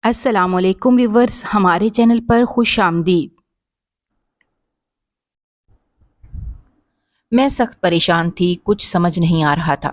السلام علیکم ویورز، ہمارے چینل پر خوش آمدید۔ میں سخت پریشان تھی، کچھ سمجھ نہیں آ رہا تھا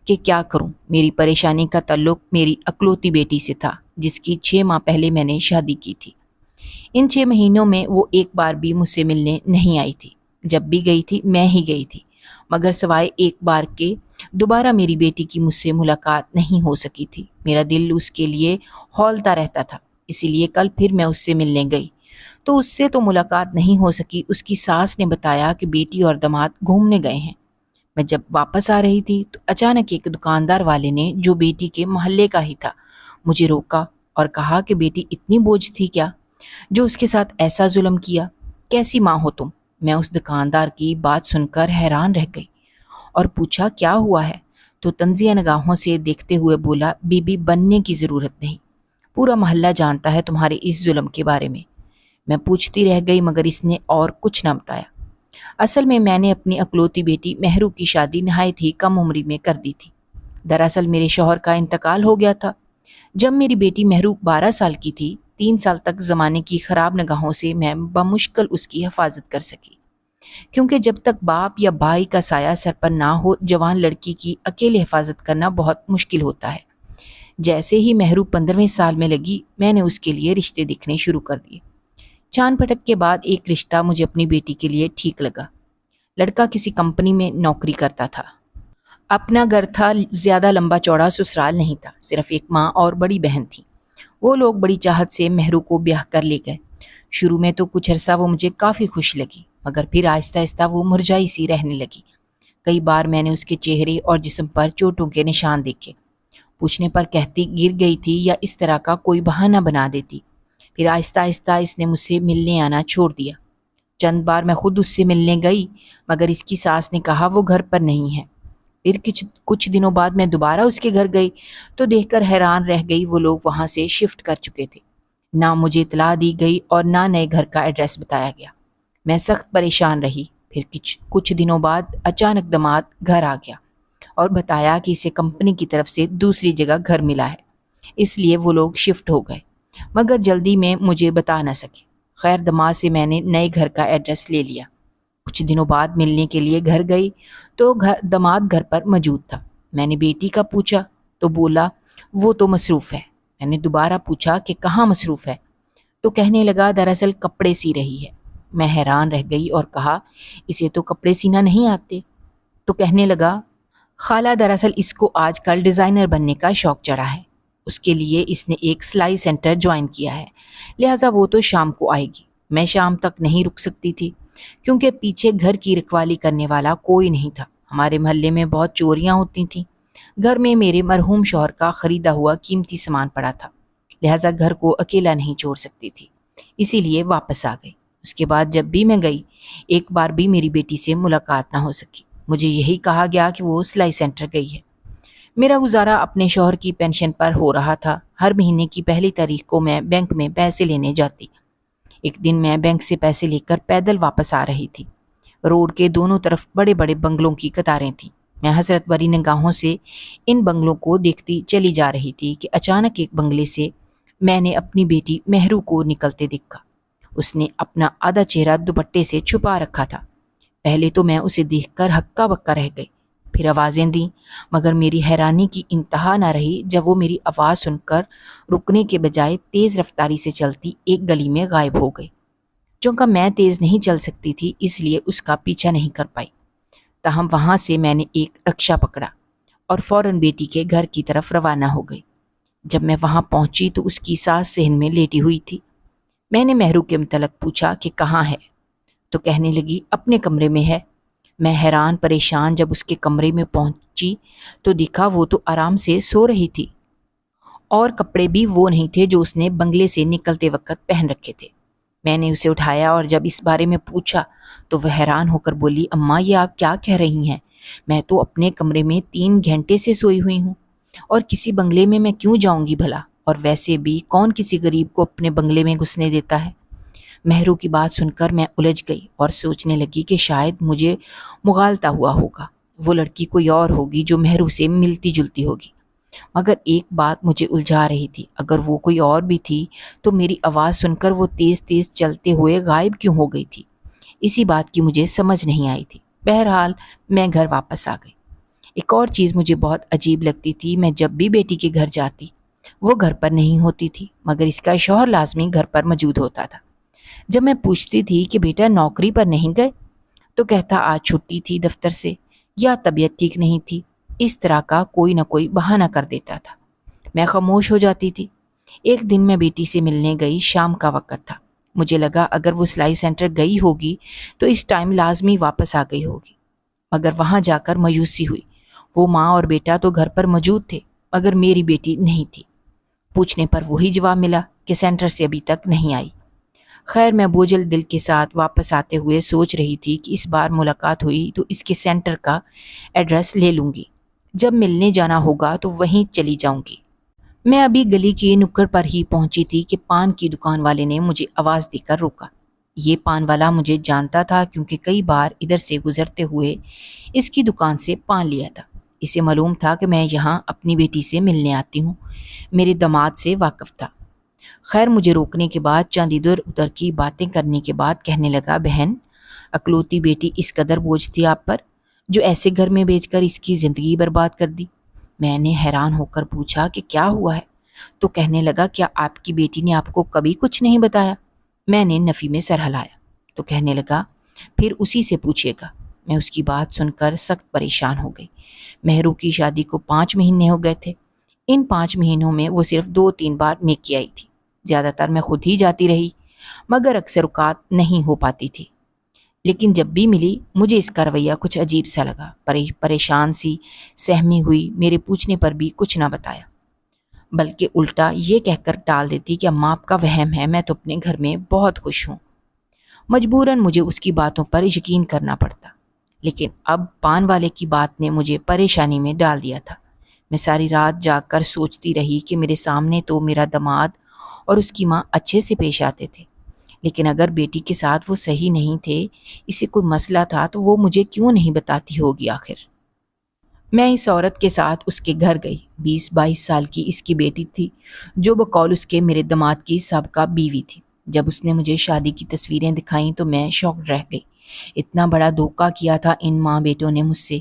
کہ کیا کروں۔ میری پریشانی کا تعلق میری اکلوتی بیٹی سے تھا، جس کی 6 ماہ پہلے میں نے شادی کی تھی۔ ان 6 مہینوں میں وہ ایک بار بھی مجھ سے ملنے نہیں آئی تھی۔ جب بھی گئی تھی میں ہی گئی تھی، مگر سوائے ایک بار کے دوبارہ میری بیٹی کی مجھ سے ملاقات نہیں ہو سکی تھی۔ میرا دل اس کے لیے ہولتا رہتا تھا، اسی لیے کل پھر میں اس سے ملنے گئی تو اس سے تو ملاقات نہیں ہو سکی۔ اس کی ساس نے بتایا کہ بیٹی اور داماد گھومنے گئے ہیں۔ میں جب واپس آ رہی تھی تو اچانک ایک دکاندار والے نے، جو بیٹی کے محلے کا ہی تھا، مجھے روکا اور کہا کہ بیٹی اتنی بوجھ تھی کیا جو اس کے ساتھ ایسا ظلم کیا؟ کیسی ماں ہو تم؟ میں اس دکاندار کی بات سن کر حیران رہ گئی اور پوچھا کیا ہوا ہے؟ تو طنزیہ نگاہوں سے دیکھتے ہوئے بولا، بی بی بننے کی ضرورت نہیں، پورا محلہ جانتا ہے تمہارے اس ظلم کے بارے میں۔ میں پوچھتی رہ گئی مگر اس نے اور کچھ نہ بتایا۔ اصل میں نے اپنی اکلوتی بیٹی مہرو کی شادی نہایت ہی کم عمری میں کر دی تھی۔ دراصل میرے شوہر کا انتقال ہو گیا تھا جب میری بیٹی مہرو 12 سال کی تھی۔ 3 سال تک زمانے کی خراب نگاہوں سے میں بمشکل اس کی حفاظت کر سکی، کیونکہ جب تک باپ یا بھائی کا سایہ سر پر نہ ہو، جوان لڑکی کی اکیلے حفاظت کرنا بہت مشکل ہوتا ہے۔ جیسے ہی مہرو 15ویں سال میں لگی، میں نے اس کے لیے رشتے دیکھنے شروع کر دیے۔ چھان پھٹک کے بعد ایک رشتہ مجھے اپنی بیٹی کے لیے ٹھیک لگا۔ لڑکا کسی کمپنی میں نوکری کرتا تھا، اپنا گھر تھا، زیادہ لمبا چوڑا سسرال نہیں تھا، صرف ایک ماں اور بڑی بہن تھی۔ وہ لوگ بڑی چاہت سے مہرو کو بیاہ کر لے گئے۔ شروع میں تو کچھ عرصہ وہ مجھے کافی خوش لگی، مگر پھر آہستہ آہستہ وہ مرجھائی سی رہنے لگی۔ کئی بار میں نے اس کے چہرے اور جسم پر چوٹوں کے نشان دیکھے۔ پوچھنے پر کہتی گر گئی تھی یا اس طرح کا کوئی بہانہ بنا دیتی۔ پھر آہستہ آہستہ اس نے مجھ سے ملنے آنا چھوڑ دیا۔ چند بار میں خود اس سے ملنے گئی، مگر اس کی ساس نے کہا وہ گھر پر نہیں ہے۔ پھر کچھ دنوں بعد میں دوبارہ اس کے گھر گئی تو دیکھ کر حیران رہ گئی، وہ لوگ وہاں سے شفٹ کر چکے تھے۔ نہ مجھے اطلاع دی گئی اور نہ نئے گھر کا ایڈریس بتایا گیا۔ میں سخت پریشان رہی۔ پھر کچھ دنوں بعد اچانک داماد گھر آ گیا اور بتایا کہ اسے کمپنی کی طرف سے دوسری جگہ گھر ملا ہے، اس لیے وہ لوگ شفٹ ہو گئے، مگر جلدی میں مجھے بتا نہ سکے۔ خیر، داماد سے میں نے نئے گھر کا ایڈریس لے لیا۔ کچھ دنوں بعد ملنے کے لیے گھر گئی تو داماد گھر پر موجود تھا۔ میں نے بیٹی کا پوچھا تو بولا وہ تو مصروف ہے۔ میں نے دوبارہ پوچھا کہ کہاں مصروف ہے، تو کہنے لگا دراصل کپڑے سی رہی ہے۔ میں حیران رہ گئی اور کہا اسے تو کپڑے سینا نہیں آتے؟ تو کہنے لگا خالہ دراصل اس کو آج کل ڈیزائنر بننے کا شوق چڑھا ہے، اس کے لیے اس نے ایک سلائی سینٹر جوائن کیا ہے، لہٰذا وہ تو شام کو آئے گی۔ میں شام تک نہیں رک سکتی تھی کیونکہ پیچھے گھر کی رکھوالی کرنے والا کوئی نہیں تھا۔ ہمارے محلے میں بہت چوریاں ہوتی تھیں۔ گھر میں میرے مرحوم شوہر کا خریدا ہوا قیمتی سامان پڑا تھا، لہٰذا گھر کو اکیلا نہیں چھوڑ سکتی تھی، اسی لیے واپس آ گئی۔ اس کے بعد جب بھی میں گئی، ایک بار بھی میری بیٹی سے ملاقات نہ ہو سکی۔ مجھے یہی کہا گیا کہ وہ سلائی سینٹر گئی ہے۔ میرا گزارا اپنے شوہر کی پینشن پر ہو رہا تھا۔ ہر مہینے کی پہلی تاریخ کو میں بینک میں پیسے لینے جاتی۔ ایک دن میں بینک سے پیسے لے کر پیدل واپس آ رہی تھی۔ روڈ کے دونوں طرف بڑے بڑے بنگلوں کی قطاریں تھیں۔ میں حسرت بھری نگاہوں سے ان بنگلوں کو دیکھتی چلی جا رہی تھی کہ اچانک ایک بنگلے سے میں نے اپنی بیٹی مہرو کو نکلتے دیکھا۔ اس نے اپنا آدھا چہرہ دوپٹے سے چھپا رکھا تھا۔ پہلے تو میں اسے دیکھ کر ہکا بکا رہ گئی، پھر آوازیں دیں، مگر میری حیرانی کی انتہا نہ رہی جب وہ میری آواز سن کر رکنے کے بجائے تیز رفتاری سے چلتی ایک گلی میں غائب ہو گئی۔ چونکہ میں تیز نہیں چل سکتی تھی، اس لیے اس کا پیچھا نہیں کر پائی۔ تاہم وہاں سے میں نے ایک رکشہ پکڑا اور فوراً بیٹی کے گھر کی طرف روانہ ہو گئی۔ جب میں وہاں پہنچی تو اس کی ساس صحن میں لیٹی ہوئی تھی۔ میں نے مہرو کے متعلق پوچھا کہ کہاں ہے، تو کہنے لگی اپنے کمرے میں ہے۔ میں حیران پریشان جب اس کے کمرے میں پہنچی تو دیکھا وہ تو آرام سے سو رہی تھی، اور کپڑے بھی وہ نہیں تھے جو اس نے بنگلے سے نکلتے وقت پہن رکھے تھے۔ میں نے اسے اٹھایا اور جب اس بارے میں پوچھا تو وہ حیران ہو کر بولی، اماں یہ آپ کیا کہہ رہی ہیں؟ میں تو اپنے کمرے میں 3 گھنٹے سے سوئی ہوئی ہوں، اور کسی بنگلے میں کیوں جاؤں گی بھلا؟ اور ویسے بھی کون کسی غریب کو اپنے بنگلے میں گھسنے دیتا ہے؟ مہرو کی بات سن کر میں الجھ گئی اور سوچنے لگی کہ شاید مجھے مغالطہ ہوا ہوگا، وہ لڑکی کوئی اور ہوگی جو مہرو سے ملتی جلتی ہوگی۔ مگر ایک بات مجھے الجھا رہی تھی، اگر وہ کوئی اور بھی تھی تو میری آواز سن کر وہ تیز تیز چلتے ہوئے غائب کیوں ہو گئی تھی؟ اسی بات کی مجھے سمجھ نہیں آئی تھی۔ بہرحال میں گھر واپس آ گئی۔ ایک اور چیز مجھے بہت عجیب لگتی تھی، میں جب بھی بیٹی کے گھر جاتی وہ گھر پر نہیں ہوتی تھی، مگر اس کا شوہر لازمی گھر پر موجود ہوتا تھا۔ جب میں پوچھتی تھی کہ بیٹا نوکری پر نہیں گئے، تو کہتا آج چھٹی تھی دفتر سے، یا طبیعت ٹھیک نہیں تھی، اس طرح کا کوئی نہ کوئی بہانہ کر دیتا تھا۔ میں خاموش ہو جاتی تھی۔ ایک دن میں بیٹی سے ملنے گئی، شام کا وقت تھا۔ مجھے لگا اگر وہ سلائی سینٹر گئی ہوگی تو اس ٹائم لازمی واپس آ گئی ہوگی، مگر وہاں جا کر مایوسی ہوئی۔ وہ ماں اور بیٹا تو گھر پر موجود تھے، مگر میری بیٹی نہیں تھی۔ پوچھنے پر وہی جواب ملا کہ سینٹر سے ابھی تک نہیں آئی۔ خیر، میں بوجھل دل کے ساتھ واپس آتے ہوئے سوچ رہی تھی کہ اس بار ملاقات ہوئی تو اس کے سینٹر کا ایڈریس لے لوں گی۔ جب ملنے جانا ہوگا تو وہیں چلی جاؤں گی۔ میں ابھی گلی کے نکڑ پر ہی پہنچی تھی کہ پان کی دکان والے نے مجھے آواز دے کر روکا۔ یہ پان والا مجھے جانتا تھا کیونکہ کئی بار ادھر سے گزرتے ہوئے اس کی دکان سے پان لیا تھا۔ اسے معلوم تھا کہ میں یہاں اپنی بیٹی سے ملنے آتی ہوں، میرے داماد سے واقف تھا۔ خیر، مجھے روکنے کے بعد چند ادھر ادھر کی باتیں کرنے کے بعد کہنے لگا، بہن، اکلوتی بیٹی اس قدر بوجھ تھی آپ پر جو ایسے گھر میں بیچ کر اس کی زندگی برباد کر دی؟ میں نے حیران ہو کر پوچھا کہ کیا ہوا ہے؟ تو کہنے لگا، کیا آپ کی بیٹی نے آپ کو کبھی کچھ نہیں بتایا؟ میں نے نفی میں سر ہلایا۔ تو کہنے لگا، پھر اسی سے پوچھے گا۔ میں اس کی بات سن کر سخت پریشان ہو گئی۔ مہرو کی شادی کو 5 مہینے ہو گئے تھے۔ ان 5 مہینوں میں وہ صرف 2-3 بار میکی آئی تھی۔ زیادہ تر میں خود ہی جاتی رہی، مگر اکثر اوقات نہیں ہو پاتی تھی۔ لیکن جب بھی ملی مجھے اس کا رویہ کچھ عجیب سا لگا۔ پریشان سی سہمی ہوئی، میرے پوچھنے پر بھی کچھ نہ بتایا، بلکہ الٹا یہ کہہ کر ٹال دیتی کہ اماں آپ کا وہم ہے، میں تو اپنے گھر میں بہت خوش ہوں۔ مجبوراً مجھے اس کی باتوں پر یقین کرنا پڑتا، لیکن اب پان والے کی بات نے مجھے پریشانی میں ڈال دیا تھا۔ میں ساری رات جاگ کر سوچتی رہی کہ میرے سامنے تو میرا داماد اور اس کی ماں اچھے سے پیش آتے تھے، لیکن اگر بیٹی کے ساتھ وہ صحیح نہیں تھے، اسے کوئی مسئلہ تھا تو وہ مجھے کیوں نہیں بتاتی ہوگی آخر؟ میں اس عورت کے ساتھ اس کے گھر گئی۔ 20-22 سال کی اس کی بیٹی تھی، جو بقول اس کے میرے داماد کی سابقہ بیوی تھی۔ جب اس نے مجھے شادی کی تصویریں دکھائیں تو میں شاکڈ رہ گئی۔ اتنا بڑا دھوکہ کیا تھا ان ماں بیٹوں نے مجھ سے۔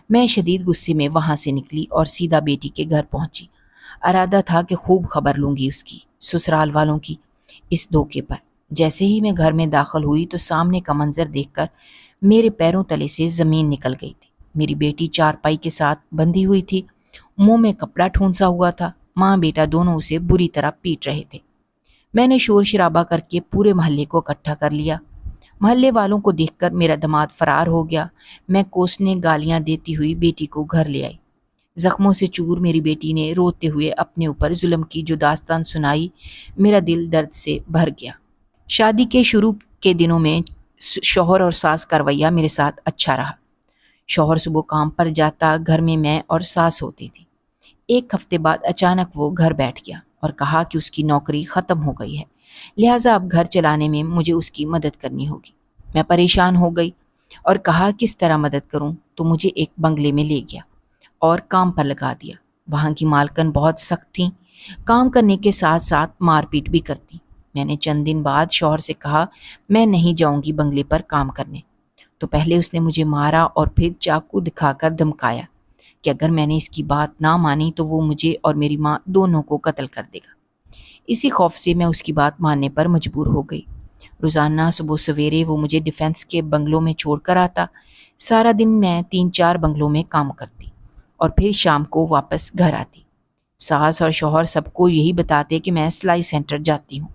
میں شدید غصے میں وہاں سے نکلی اور سیدھا بیٹی کے گھر پہنچی۔ ارادہ تھا کہ خوب خبر لوں گی اس کی، سسرال والوں کی، اس دھوکے پر۔ جیسے ہی میں گھر میں داخل ہوئی تو سامنے کا منظر دیکھ کر میرے پیروں تلے سے زمین نکل گئی تھی۔ میری بیٹی چارپائی کے ساتھ بندھی ہوئی تھی، منہ میں کپڑا ٹھونسا ہوا تھا۔ ماں بیٹا دونوں اسے بری طرح پیٹ رہے تھے۔ میں نے شور شرابہ کر کے پورے محلے کو اکٹھا کر لیا۔ محلے والوں کو دیکھ کر میرا داماد فرار ہو گیا۔ میں کوسنے گالیاں دیتی ہوئی بیٹی کو گھر لے آئی۔ زخموں سے چور میری بیٹی نے روتے ہوئے اپنے اوپر ظلم کی جو داستان سنائی، میرا دل درد سے بھر گیا۔ شادی کے شروع کے دنوں میں شوہر اور ساس کا رویہ میرے ساتھ اچھا رہا۔ شوہر صبح کام پر جاتا، گھر میں اور ساس ہوتی تھی۔ ایک ہفتے بعد اچانک وہ گھر بیٹھ گیا اور کہا کہ اس کی نوکری ختم ہو گئی ہے، لہٰذا اب گھر چلانے میں مجھے اس کی مدد کرنی ہوگی۔ میں پریشان ہو گئی اور کہا کس طرح مدد کروں؟ تو مجھے ایک بنگلے میں لے گیا اور کام پر لگا دیا۔ وہاں کی مالکن بہت سخت تھیں، کام کرنے کے ساتھ ساتھ مار پیٹ بھی کرتی۔ میں نے چند دن بعد شوہر سے کہا میں نہیں جاؤں گی بنگلے پر کام کرنے، تو پہلے اس نے مجھے مارا اور پھر چاقو دکھا کر دھمکایا کہ اگر میں نے اس کی بات نہ مانی تو وہ مجھے اور میری ماں دونوں کو قتل کر دے گا۔ اسی خوف سے میں اس کی بات ماننے پر مجبور ہو گئی۔ روزانہ صبح سویرے وہ مجھے ڈیفینس کے بنگلوں میں چھوڑ کر آتا۔ سارا دن میں 3-4 بنگلوں میں کام کرتی اور پھر شام کو واپس گھر آتی۔ ساس اور شوہر سب کو یہی بتاتے کہ میں سلائی سینٹر جاتی ہوں۔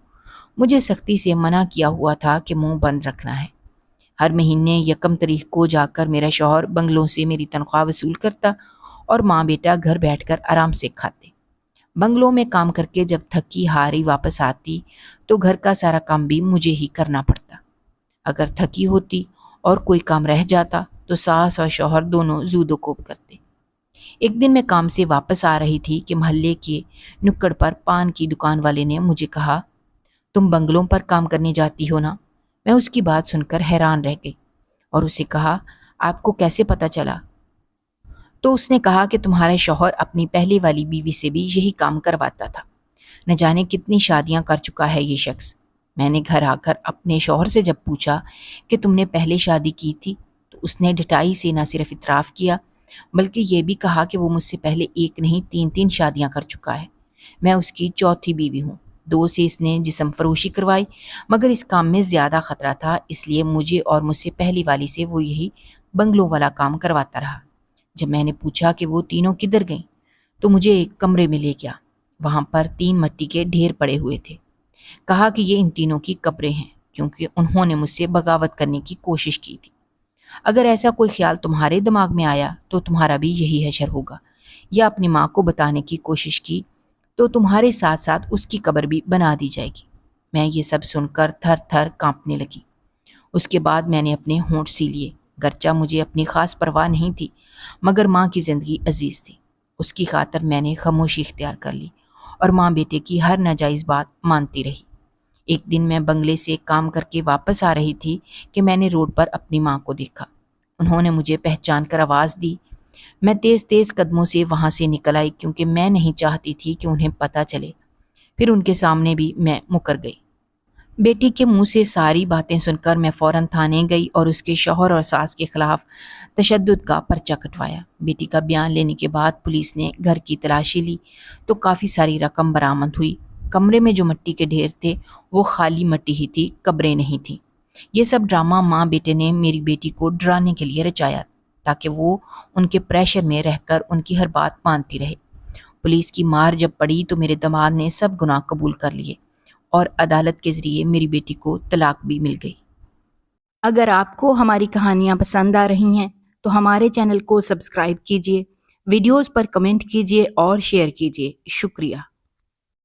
مجھے سختی سے منع کیا ہوا تھا کہ منہ بند رکھنا ہے۔ ہر مہینے 1 تاریخ کو جا کر میرا شوہر بنگلوں سے میری تنخواہ وصول کرتا اور ماں بیٹا گھر بیٹھ کر آرام سے کھاتے۔ بنگلوں میں کام کر کے جب تھکی ہاری واپس آتی تو گھر کا سارا کام بھی مجھے ہی کرنا پڑتا۔ اگر تھکی ہوتی اور کوئی کام رہ جاتا تو ساس اور شوہر دونوں زود و کوب کرتے۔ ایک دن میں کام سے واپس آ رہی تھی کہ محلے کے نکڑ پر پان کی دکان والے نے مجھے کہا، تم بنگلوں پر کام کرنے جاتی ہو نا؟ میں اس کی بات سن کر حیران رہ گئی اور اسے کہا، آپ کو کیسے پتہ چلا؟ تو اس نے کہا کہ تمہارا شوہر اپنی پہلے والی بیوی سے بھی یہی کام کرواتا تھا۔ نہ جانے کتنی شادیاں کر چکا ہے یہ شخص۔ میں نے گھر آ کر اپنے شوہر سے جب پوچھا کہ تم نے پہلے شادی کی تھی تو اس نے ڈٹائی سے نہ صرف اعتراف کیا بلکہ یہ بھی کہا کہ وہ مجھ سے پہلے ایک نہیں 3 شادیاں کر چکا ہے۔ میں اس کی چوتھی بیوی ہوں۔ 2 سے اس نے جسم فروشی کروائی، مگر اس کام میں زیادہ خطرہ تھا، اس لیے مجھے اور مجھ سے پہلی والی سے وہ یہی بنگلوں والا کام کرواتا رہا۔ جب میں نے پوچھا کہ وہ تینوں کدھر گئیں تو مجھے ایک کمرے میں لے گیا۔ وہاں پر 3 مٹی کے ڈھیر پڑے ہوئے تھے۔ کہا کہ یہ ان تینوں کی قبریں ہیں کیونکہ انہوں نے مجھ سے بغاوت کرنے کی کوشش کی تھی۔ اگر ایسا کوئی خیال تمہارے دماغ میں آیا تو تمہارا بھی یہی حشر ہوگا، یا اپنی ماں کو بتانے کی کوشش کی تو تمہارے ساتھ ساتھ اس کی قبر بھی بنا دی جائے گی۔ میں یہ سب سن کر تھر تھر کانپنے لگی۔ اس کے بعد میں نے اپنے ہونٹ سی لیے، گرچہ مجھے اپنی خاص پرواہ نہیں تھی، مگر ماں کی زندگی عزیز تھی۔ اس کی خاطر میں نے خاموشی اختیار کر لی اور ماں بیٹے کی ہر ناجائز بات مانتی رہی۔ ایک دن میں بنگلے سے کام کر کے واپس آ رہی تھی کہ میں نے روڈ پر اپنی ماں کو دیکھا۔ انہوں نے مجھے پہچان کر آواز دی۔ میں تیز تیز قدموں سے وہاں سے نکل آئی کیونکہ میں نہیں چاہتی تھی کہ انہیں پتہ چلے۔ پھر ان کے سامنے بھی میں مکر گئی۔ بیٹی کے منہ سے ساری باتیں سن کر میں فوراً تھانے گئی اور اس کے شوہر اور ساس کے خلاف تشدد کا پرچہ کٹوایا۔ بیٹی کا بیان لینے کے بعد پولیس نے گھر کی تلاشی لی تو کافی ساری رقم برآمد ہوئی۔ کمرے میں جو مٹی کے ڈھیر تھے وہ خالی مٹی ہی تھی، قبریں نہیں تھیں۔ یہ سب ڈرامہ ماں بیٹے نے میری بیٹی کو ڈرانے کے لیے رچایا تاکہ وہ ان کے پریشر میں رہ کر ان کی ہر بات مانتی رہے۔ پولیس کی مار جب پڑی تو میرے داماد نے سب گناہ قبول کر لیے اور عدالت کے ذریعے میری بیٹی کو طلاق بھی مل گئی۔ اگر آپ کو ہماری کہانیاں پسند آ رہی ہیں تو ہمارے چینل کو سبسکرائب کیجیے، ویڈیوز پر کمنٹ کیجیے اور شیئر کیجیے۔ شکریہ۔